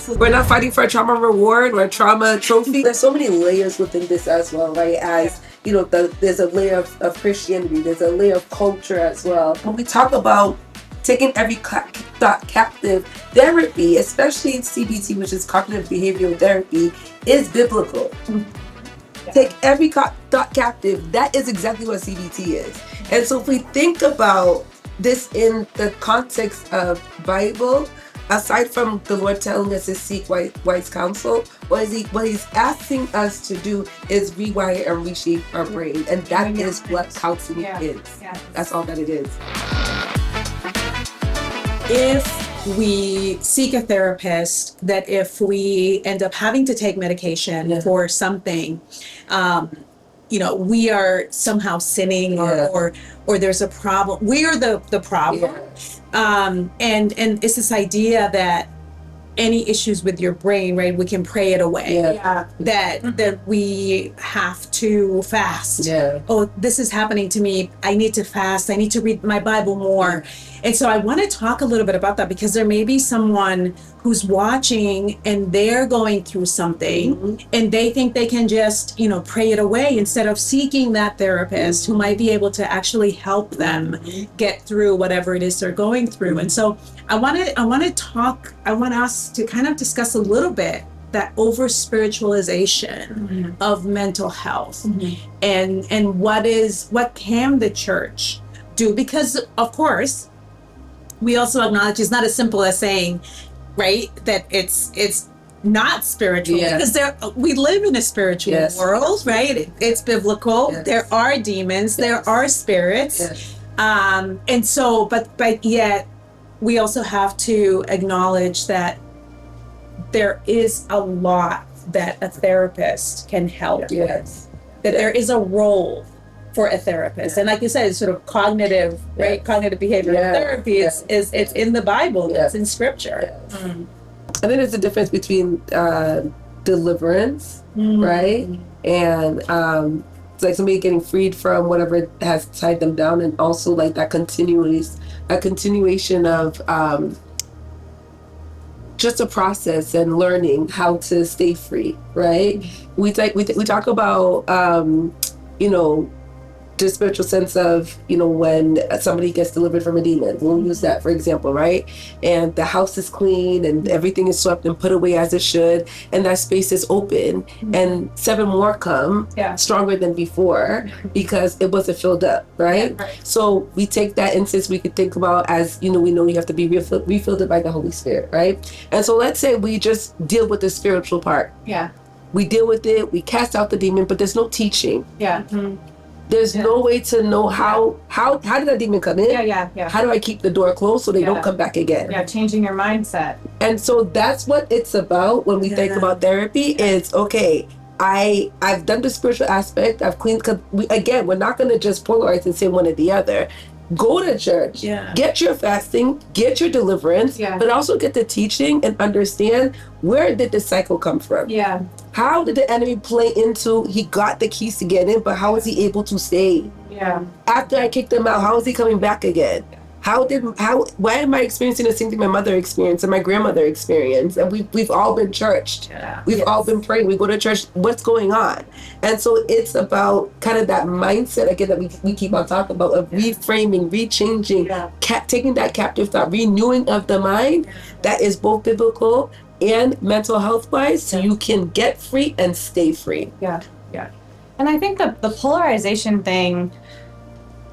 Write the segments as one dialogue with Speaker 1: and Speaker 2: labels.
Speaker 1: Absolutely. We're not fighting for a trauma reward or a trauma trophy. There's so many layers within this as well, right? As you know, there's a layer of Christianity, there's a layer of culture as well. When we talk about taking every thought captive, therapy, especially CBT, which is cognitive behavioral therapy, is biblical. Take every thought captive. That is exactly what CBT is. And so if we think about this in the context of Bible, aside from the Lord telling us to seek wise counsel, what he's asking us to do is rewire and reshape our brain. And that is what counseling is. That's all that it is.
Speaker 2: If we seek a therapist, that if we end up having to take medication for something, we are somehow sinning or there's a problem. We are the problem. And it's this idea that any issues with your brain, right, we can pray it away. That we have to fast. Oh, this is happening to me. I need to fast. I need to read my Bible more. And so I want to talk a little bit about that, because there may be someone who's watching and they're going through something and they think they can just, pray it away instead of seeking that therapist who might be able to actually help them get through whatever it is they're going through. And so I want us to kind of discuss a little bit that over spiritualization of mental health and what can the church do? Because of course, we also acknowledge it's not as simple as saying, right, that it's not spiritual, because we live in a spiritual world, right? It's biblical. There are demons, there are spirits. And so, but yet we also have to acknowledge that there is a lot that a therapist can help with, that there is a role for a therapist. And like you said, it's sort of cognitive, right? Cognitive behavioral therapy. It's in the Bible. It's in scripture.
Speaker 1: I think there's a difference between deliverance, right? And it's like somebody getting freed from whatever has tied them down, and also like that continuation of just a process and learning how to stay free, right? We talk about the spiritual sense of, when somebody gets delivered from a demon. We'll use that for example, right? And the house is clean and everything is swept and put away as it should, and that space is open, and 7 more come stronger than before because it wasn't filled up, right? So we take that instance, we could think about as, we know you have to be refilled by the Holy Spirit, right? And so let's say we just deal with the spiritual part. We deal with it, we cast out the demon, but there's no teaching. There's no way to know how did that demon come in? How do I keep the door closed so they don't come back again?
Speaker 3: Changing your mindset.
Speaker 1: And so that's what it's about when we think about therapy. Is okay, I've done the spiritual aspect, I've cleaned, because we're not going to just polarize and say one or the other. Go to church, get your fasting, get your deliverance, but also get the teaching and understand, where did the cycle come from? How did the enemy play into, he got the keys to get in, but how was he able to stay? After I kicked him out, how is he coming back again? Why am I experiencing the same thing my mother experienced and my grandmother experienced? And we've all been churched. We've all been praying. We go to church. What's going on? And so it's about kind of that mindset again that we keep on talking about, of reframing, rechanging, taking that captive thought, renewing of the mind that is both biblical and mental health wise, so you can get free and stay free.
Speaker 3: And I think the polarization thing,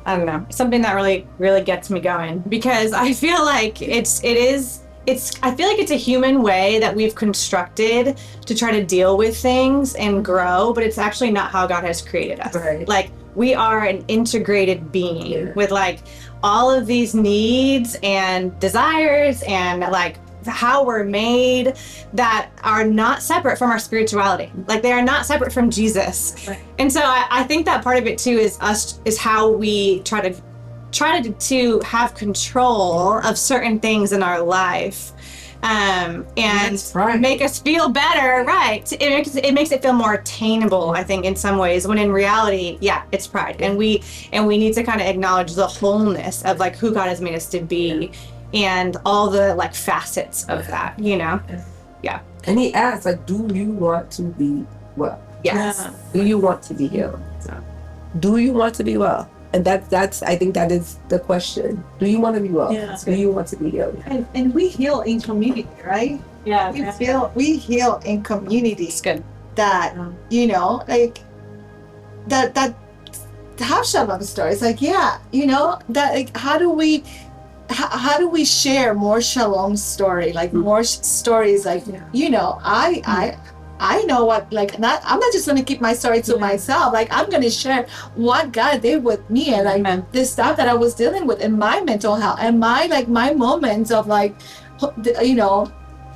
Speaker 3: I don't know, something that really, really gets me going, because I feel like I feel like it's a human way that we've constructed to try to deal with things and grow, but it's actually not how God has created us. Like, we are an integrated being with like all of these needs and desires and like how we're made that are not separate from our spirituality. Like, they are not separate from Jesus. And so I think that part of it too is how we try to have control of certain things in our life, and make us feel better. It makes it feel more attainable, I think, in some ways, when in reality, it's pride. And we need to kind of acknowledge the wholeness of like who God has made us to be. And all the like facets of that, Yeah.
Speaker 1: And he asks, like, do you want to be well?
Speaker 3: Yes.
Speaker 2: Yeah.
Speaker 1: Do you want to be healed? Do you want to be well? And that's I think that is the question. Do you want to be well?
Speaker 2: Yeah.
Speaker 1: Do you want to be healed?
Speaker 4: And we heal in community, right?
Speaker 3: Yeah.
Speaker 4: We heal in community.
Speaker 3: It's good.
Speaker 4: That you know, like that have shalom stories. Like, yeah, you know, that like how do we share more shalom story, like more stories, like you know, I know what, like, I'm not just gonna keep my story to myself. Like, I'm gonna share what God did with me and like the stuff that I was dealing with in my mental health and my moments of like, you know,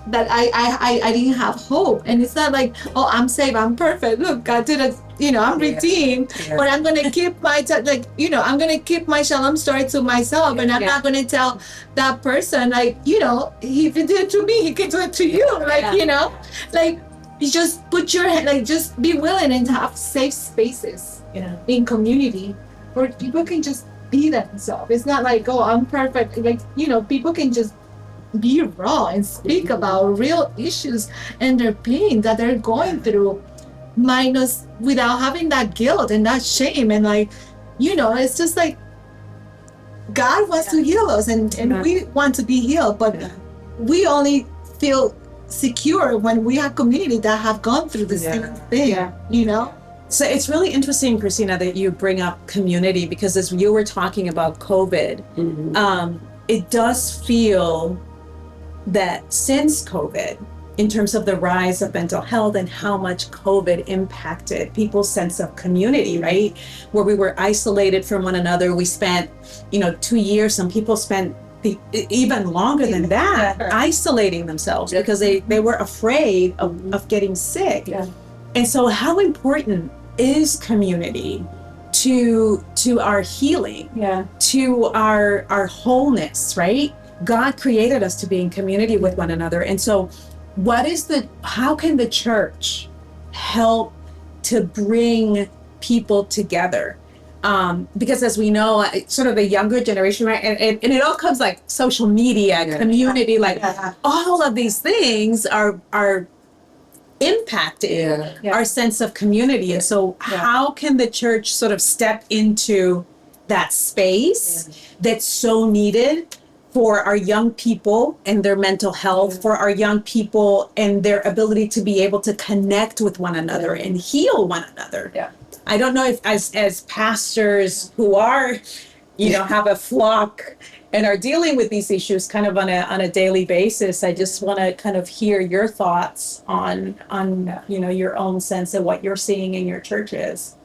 Speaker 4: that I didn't have hope. And it's not like, oh, I'm saved, I'm perfect. Look, God did it. You know, I'm redeemed. But I'm gonna keep my I'm gonna keep my shalom story to myself, and I'm not gonna tell that person, like, you know, he did it to me, he can do it to you. Like, you know, like, you just put your hand, like, just be willing and have safe spaces in community where people can just be themselves. It's not like, oh, I'm perfect. Like, you know, people can just be raw and speak about real issues and their pain that they're going through, minus without having that guilt and that shame. And like, you know, it's just like God wants to heal us, and we want to be healed, but we only feel secure when we have community that have gone through the same thing, you know?
Speaker 2: So it's really interesting, Christina, that you bring up community, because as you were talking about COVID, it does feel that since COVID, in terms of the rise of mental health and how much COVID impacted people's sense of community, right? Where we were isolated from one another. We spent, 2 years, some people spent even longer than that, isolating themselves because they were afraid of getting sick. And so how important is community to our healing, to our wholeness, right? God created us to be in community with one another. And so how can the church help to bring people together? Because as we know, sort of the younger generation, right? And it all comes like social media, community, like all of these things are impacting our sense of community. And so how can the church sort of step into that space that's so needed for our young people and their mental health, for our young people and their ability to be able to connect with one another and heal one another? I don't know if as pastors who are, have a flock and are dealing with these issues kind of on a daily basis, I just want to kind of hear your thoughts on your own sense of what you're seeing in your churches.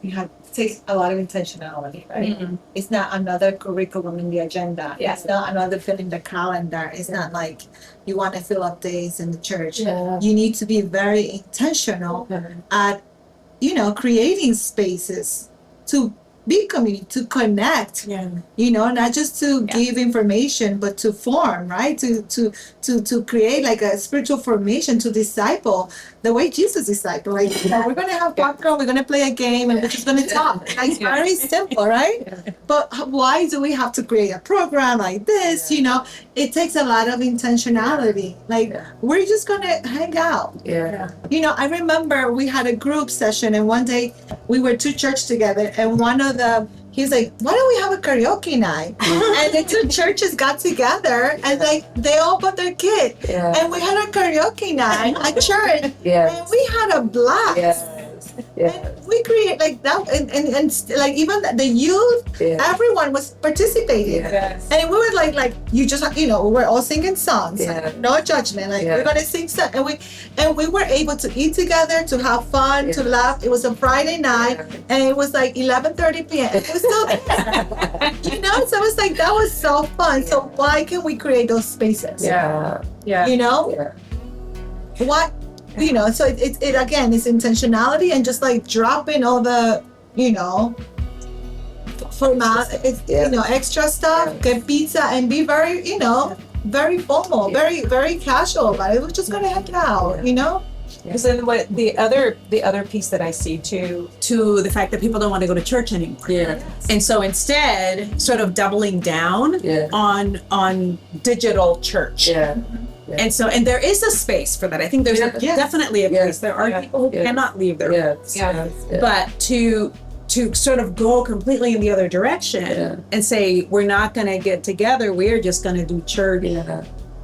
Speaker 4: It takes a lot of intentionality, right? It's not another curriculum in the agenda. It's not another fill in the calendar. It's not like you want to fill up days in the church. You need to be very intentional at creating spaces to be community, to connect, not just to give information, but to form, right? To create like a spiritual formation, to disciple the way Jesus discipled. Like, we're going to have popcorn, we're going to play a game, and we're just going to talk. Like, it's very simple, right? But why do we have to create a program like this? It takes a lot of intentionality. Like, we're just going to hang out. I remember we had a group session, and one day we were to church together, and he's like, why don't we have a karaoke night? And the two churches got together, and like they all brought their kid, and we had a karaoke night at church, and we had a blast. And we create like that, and like even the youth, everyone was participating, and we were like you just we're all singing songs, no judgment, like we're gonna sing songs, and we were able to eat together, to have fun, to laugh. It was a Friday night, and it was like 11:30 p.m. It was still there, so it's like that was so fun. So why can't we create those spaces? What? So it again is intentionality and just like dropping all the extra stuff, get pizza and be very very formal, very very casual about it. We're just gonna hang out,
Speaker 2: Because then what the other piece that I see to the fact that people don't want to go to church anymore. And so instead, sort of doubling down on digital church. And so, and there is a space for that. I think there's definitely a place. There are people who cannot leave their homes. But to sort of go completely in the other direction and say, we're not going to get together. We're just going to do church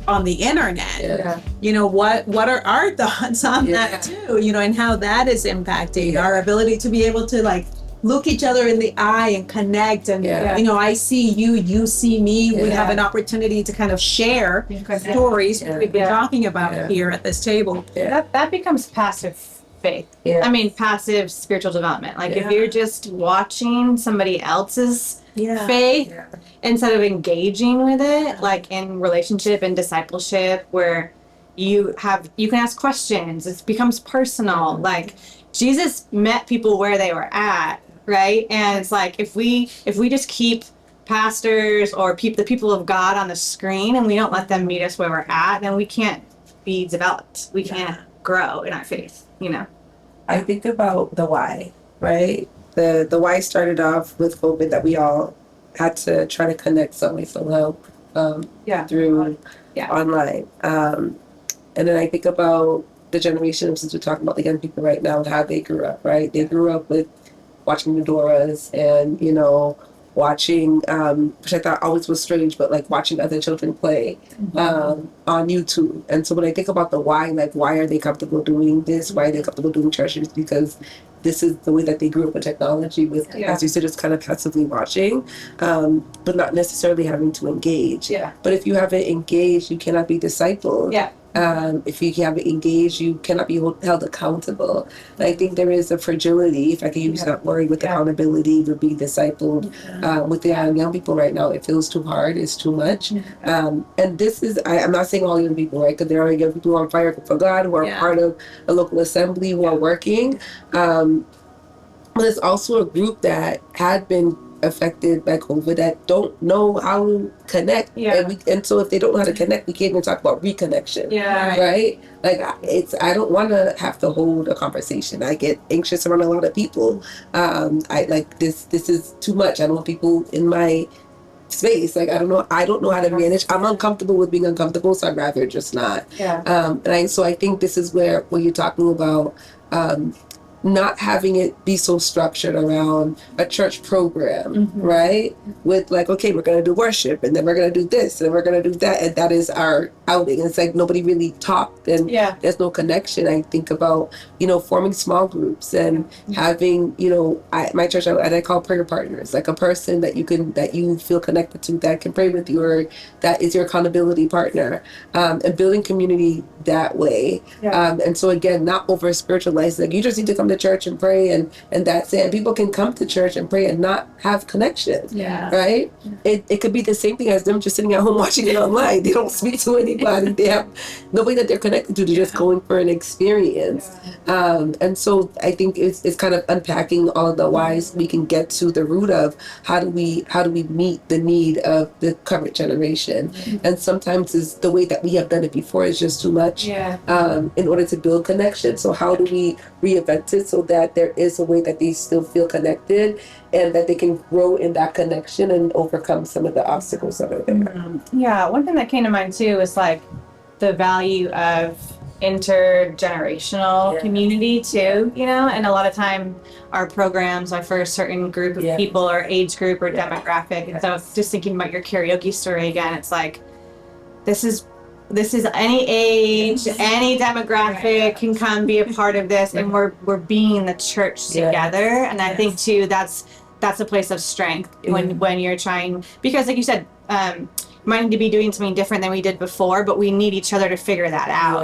Speaker 2: on the internet. You know, what are our thoughts on that too? You know, and how that is impacting our ability to be able to like look each other in the eye and connect and you know, I see you, you see me. We have an opportunity to kind of share stories we've been talking about here at this table.
Speaker 3: That becomes passive faith. I mean, passive spiritual development. Like if you're just watching somebody else's faith instead of engaging with it, like in relationship and discipleship, where you can ask questions. It becomes personal. Like Jesus met people where they were at, right? And it's like if we just keep pastors or the people of God on the screen and we don't let them meet us where we're at, then we can't be developed. We can't grow in our faith, you know.
Speaker 1: I think about the why, right? The why started off with COVID, that we all had to try to connect some way somehow through online. And then I think about the generation, since we're talking about the young people right now and how they grew up, right? They grew up with watching the Doras and, you know, watching, which I thought always was strange, but like watching other children play on YouTube. And so when I think about the why, like why are they comfortable doing this? Why are they comfortable doing churches? Because this is the way that they grew up with technology, with, as you said, just kind of passively watching, but not necessarily having to engage. But if you haven't engaged, you cannot be discipled. If you haven't engaged, you cannot be held accountable. And I think there is a fragility, if I can use that word, with accountability to be discipled. With the young people right now, it feels too hard, it's too much. And this is, I'm not saying all young people, right? Because there are young people who are on fire for God, who are part of a local assembly, who are working. But there's also a group that had been affected by COVID that don't know how to connect. And so if they don't know how to connect, we can't even talk about reconnection. Right? Like I don't want to have to hold a conversation. I get anxious around a lot of people. I like this is too much. I don't want people in my space. Like I don't know how to manage. I'm uncomfortable with being uncomfortable, so I'd rather just not. So I think this is where when you're talking about not having it be so structured around a church program, right? With like, okay, we're going to do worship, and then we're going to do this, and we're going to do that, and that is our outing. It's like nobody really talked, and there's no connection. I think about, you know, forming small groups and having, you know, my church, I call prayer partners, like a person that you feel connected to, that can pray with you, or that is your accountability partner, and building community that way. And so again, not over spiritualized. Like you just need to come to church and pray, and that's it. And people can come to church and pray and not have connection. Right? It could be the same thing as them just sitting at home watching it online. They don't speak to anybody. They have nobody that they're connected to. They're just going for an experience. And so I think it's kind of unpacking all of the whys. We can get to the root of how do we meet the need of the current generation. And sometimes is the way that we have done it before is just too much in order to build connection. So how do we reinvent it so that there is a way that they still feel connected and that they can grow in that connection and overcome some of the obstacles that are there?
Speaker 3: Yeah, one thing that came to mind too is like the value of intergenerational community too, you know, and a lot of time our programs are for a certain group of people or age group or demographic. And so just thinking about your karaoke story again, it's like this is any age, any demographic can come be a part of this, and we're being the church together. And I think too that's a place of strength when you're trying, because like you said, might need to be doing something different than we did before, but we need each other to figure that out.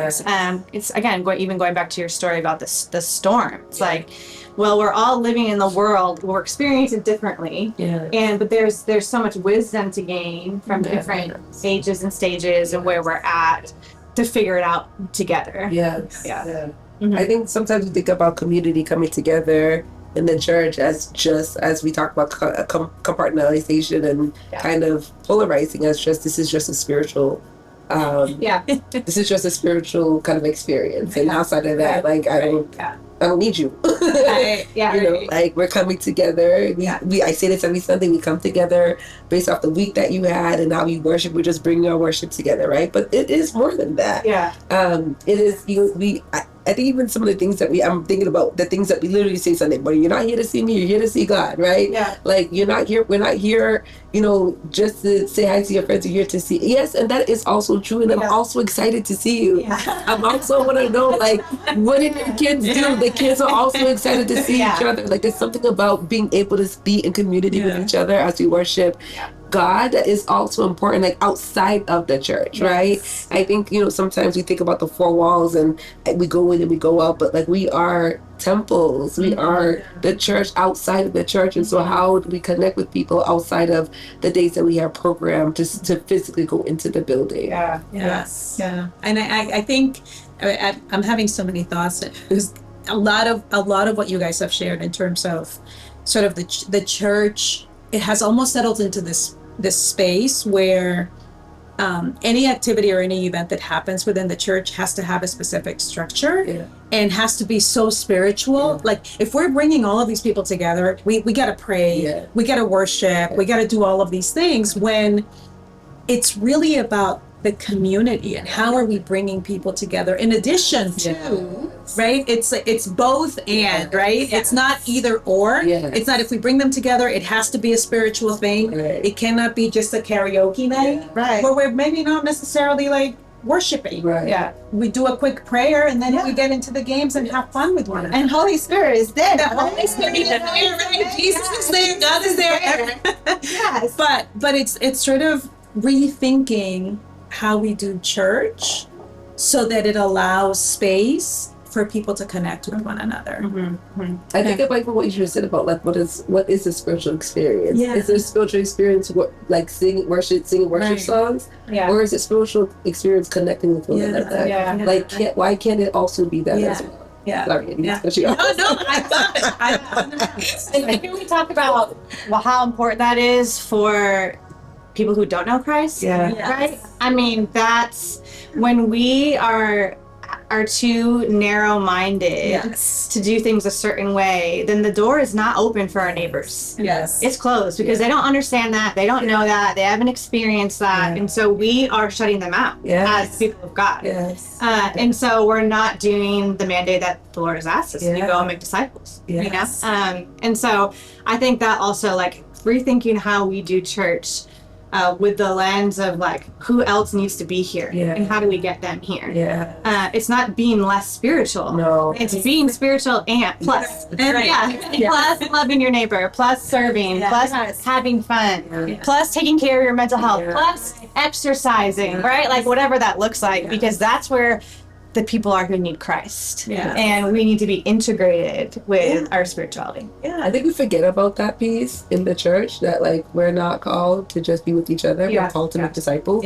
Speaker 3: It's again going back to your story about the storm. It's like, well, we're all living in the world, we're experiencing it differently, but there's so much wisdom to gain from different ages and stages and where we're at to figure it out together. I think sometimes we think about community coming together in the church as we talk about compartmentalization and kind of polarizing as just this is just a spiritual this is just a spiritual kind of experience, and outside of that, like I don't
Speaker 1: I don't need you.
Speaker 3: Right. Yeah.
Speaker 1: You know, like we're coming together. I say this every Sunday. We come together based off the week that you had and how we worship. We're just bringing our worship together, right? But it is more than that.
Speaker 3: Yeah.
Speaker 1: It is. I think even some of the things that I'm thinking about the things that we literally say Sunday morning. You're not here to see me. You're here to see God, right?
Speaker 3: Yeah.
Speaker 1: Like you're not here. We're not here. You know, just to say hi to your friends. You're here to see. Yes, and that is also true. And I'm also excited to see you.
Speaker 3: Yeah.
Speaker 1: I'm also want to know, like, what did your kids do? The kids are also excited to see each other. Like, there's something about being able to be in community with each other as we worship God that is also important, like outside of the church, right? I think, you know, sometimes we think about the four walls and we go in and we go out, but like we are temples, we are the church outside of the church. And so how do we connect with people outside of the days that we have programmed just to physically go into the building?
Speaker 2: Yeah. And I think I'm having so many thoughts. There's a lot of what you guys have shared in terms of sort of the church. It has almost settled into this space where any activity or any event that happens within the church has to have a specific structure and has to be so spiritual. Like if we're bringing all of these people together, we got to pray, we got to worship, we got to do all of these things, when it's really about the community and how are we bringing people together in addition to right, it's both and right, it's not either or. It's not if we bring them together it has to be a spiritual thing. It cannot be just a karaoke night where we're maybe not necessarily like worshiping. We do a quick prayer and then we get into the games and have fun with one another.
Speaker 4: And Holy Spirit is there.
Speaker 2: The Holy Spirit is there, right? Jesus is there, God is there. But it's sort of rethinking how we do church so that it allows space for people to connect with one another.
Speaker 1: I think about what you just said about like what is a spiritual experience? Is it a spiritual experience like singing worship songs? Or is it spiritual experience connecting with one another? Like why can't it also be that as well? Sorry,
Speaker 2: No, I love it.
Speaker 3: And can we talk about how important that is for people who don't know Christ? Right? I mean, that's when we are too narrow-minded to do things a certain way, then the door is not open for our neighbors. It's closed because they don't understand that, they don't know that, they haven't experienced that, and so we are shutting them out as people of God. And so we're not doing the mandate that the Lord has asked us to go and make disciples. You know? And so I think that also like rethinking how we do church with the lens of like who else needs to be here and how do we get them here. It's not being less spiritual, it's being spiritual and plus plus loving your neighbor, plus serving, plus having fun, plus taking care of your mental health, plus exercising, right? Like whatever that looks like, because that's where the people are who need Christ. And we need to be integrated with our spirituality.
Speaker 1: I think we forget about that piece in the church, that like we're not called to just be with each other. We're called to make disciples.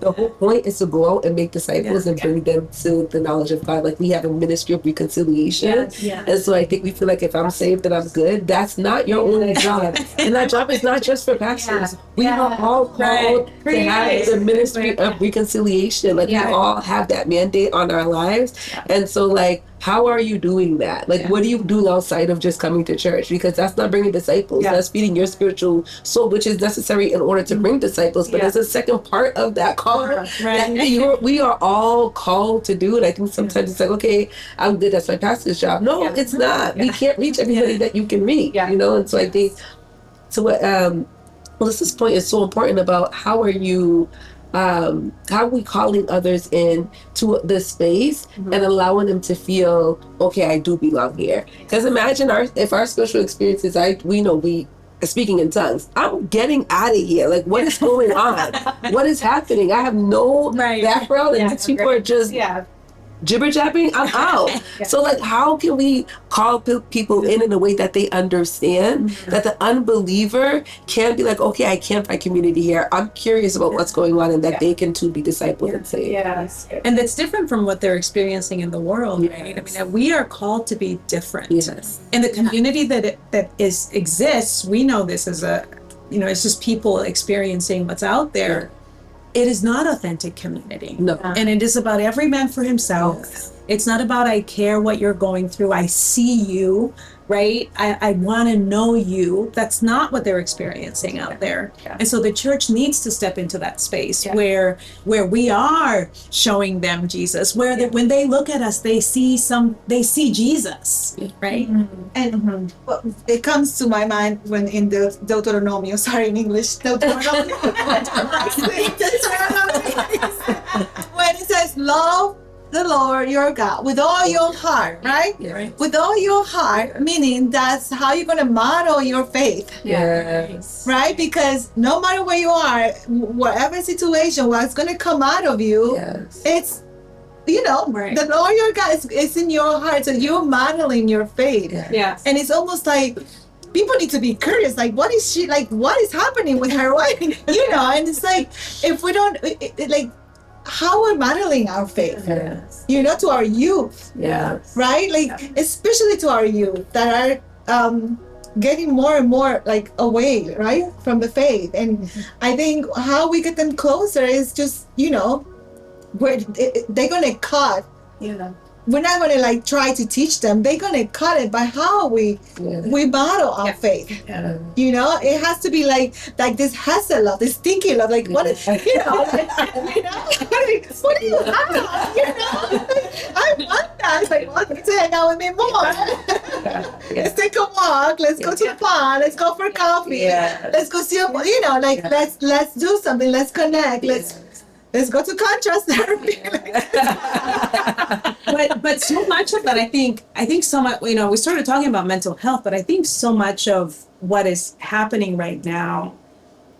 Speaker 1: The whole point is to go out and make disciples and bring them to the knowledge of God. Like we have a ministry of reconciliation. And so I think we feel like if I'm saved then I'm good. That's not your only job. And that job is not just for pastors. We are all called to have the ministry of reconciliation. Like we all have that mandate on our lives. And so like, how are you doing that? Like, what do you do outside of just coming to church? Because that's not bringing disciples. That's feeding your spiritual soul, which is necessary in order to bring disciples. But there's a second part of that call that we are all called to do. And I think sometimes it's like, okay, I'm good. That's my pastor's job. No, it's not. We can't reach everybody that you can reach. You know, and so I think Melissa's point is so important about how are we calling others in to this space and allowing them to feel, okay, I do belong here. Because imagine if our spiritual experiences, we speaking in tongues, I'm getting out of here. Like, what is going on? What is happening? I have no background, and these people are just jibber jabbing. I'm out. So like, how can we call people in a way that they understand that the unbeliever can be like, okay, I can't find community here. I'm curious about what's going on, and that they can too be discipled and saved.
Speaker 2: And that's different from what they're experiencing in the world, right? I mean, we are called to be different. In the community that exists, we know this as it's just people experiencing what's out there. it is not authentic community.
Speaker 1: No.
Speaker 2: And it is about every man for himself.
Speaker 1: Yes.
Speaker 2: It's not about I care what you're going through. I see you, right? I want to know you. That's not what they're experiencing out there.
Speaker 3: Yeah.
Speaker 2: And so the church needs to step into that space where we are showing them Jesus, where when they look at us, they see Jesus, right?
Speaker 4: And it comes to my mind when in the Deuteronomy, sorry in English, Deuteronomy, when it says, love the Lord your God with all your heart, right?
Speaker 1: Yeah.
Speaker 4: With all your heart, meaning that's how you're going to model your faith.
Speaker 1: Yes.
Speaker 4: Right? Because no matter where you are, whatever situation, what's going to come out of you,
Speaker 1: Yes.
Speaker 4: it's, you know, the Lord your God is in your heart. So you're modeling your faith.
Speaker 3: Yes.
Speaker 4: And it's almost like people need to be curious, like, what is she, like, what is happening with her? You know, and it's like, if we don't, like, how we're modeling our faith,
Speaker 1: Yes.
Speaker 4: you know, to our youth,
Speaker 1: Yes.
Speaker 4: right? Like, especially to our youth that are getting more and more like away, right, from the faith. And I think how we get them closer is just, you know, where they're gonna cut. We're not gonna like try to teach them. They're gonna cut it by how we model our faith.
Speaker 1: Yeah.
Speaker 4: You know, it has to be like this hustle love, this stinky love. Like, what is, you know, what do you have? You know, I want that. It's like, well, you to hang out with me more. Let's take a walk. Let's go to the pond. Let's go for coffee.
Speaker 1: Yeah.
Speaker 4: Let's go see you know, like let's do something. Let's connect. Let's go to contrast therapy.
Speaker 2: but so much of that, I think so much, you know, we started talking about mental health, but I think so much of what is happening right now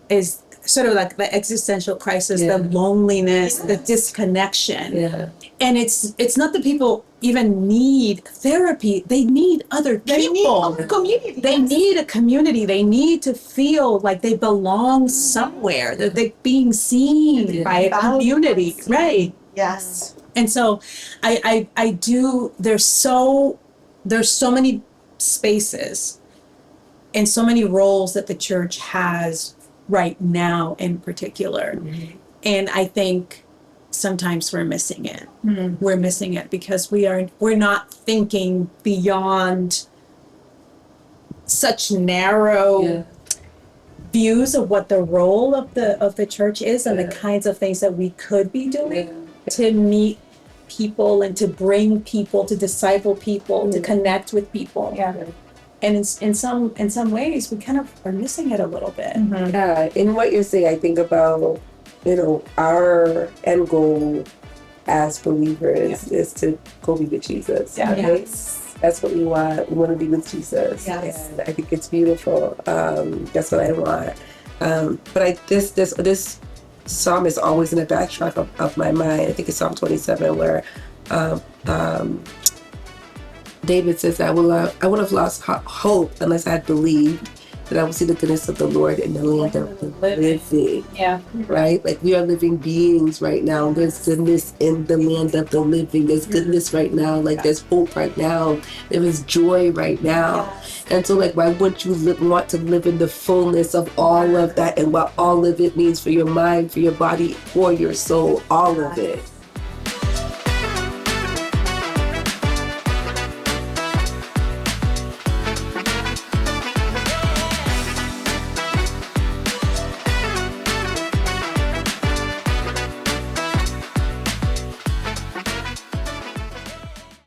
Speaker 2: is sort of like the existential crisis, the loneliness, the disconnection.
Speaker 1: Yeah.
Speaker 2: And it's not that people even need therapy. They need other people.
Speaker 4: They need a community.
Speaker 2: They need a community. They need to feel like they belong somewhere, that they're being seen by a community. Right.
Speaker 4: Yes.
Speaker 2: And so I do, there's so many spaces and so many roles that the church has right now in particular. And I think sometimes we're missing it. We're missing it because we're not thinking beyond such narrow views of what the role of the church is and the kinds of things that we could be doing to meet people and to bring people, to disciple people, to connect with people. And in some ways we kind of are missing it a little bit.
Speaker 1: Yeah, in what you're saying, I think about, you know, our end goal as believers is to go be with Jesus.
Speaker 3: Yeah.
Speaker 1: Right? Yes. That's what we want. We want to be with Jesus.
Speaker 4: Yes.
Speaker 1: And I think it's beautiful. That's what I want. But this psalm is always in the backtrack of my mind. I think it's Psalm 27 where David says, I would have lost hope unless I had believed that I would see the goodness of the Lord in the land of the living.
Speaker 3: Yeah.
Speaker 1: Right? Like, we are living beings right now. There's goodness in the land of the living. There's goodness right now. Like, there's hope right now. There is joy right now. And so, like, why wouldn't you want to live in the fullness of all of that and what all of it means for your mind, for your body, for your soul, all of it?